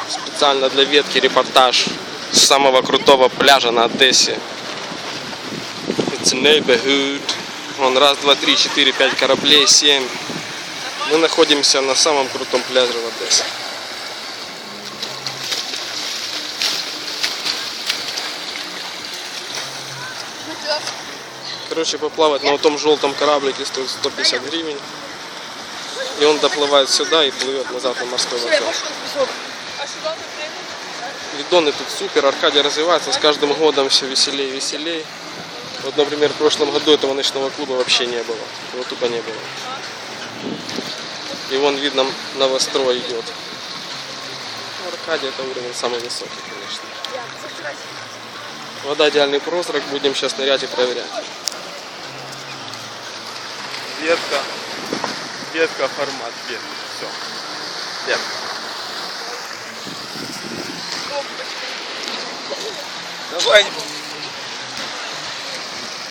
Специально для ветки репортаж с самого крутого пляжа на Одессе. It's a neighborhood. Вон раз, два, три, четыре, пять кораблей, 7. Мы находимся на самом крутом пляже в Одессе. Короче, поплавать на том желтом кораблике стоит 150 гривен. И он доплывает сюда и плывет назад на морской вокзал. Видоны тут супер, Аркадия развивается, с каждым годом все веселее и веселее. Вот, например, в прошлом году этого ночного клуба вообще не было. Его тупо не было. И вон видно, новострой идет. Аркадия это уровень самый высокий, конечно. Вода идеальный прозрак, будем сейчас нырять и проверять. Ветка формат, ветка. Все. Ветка. Давай.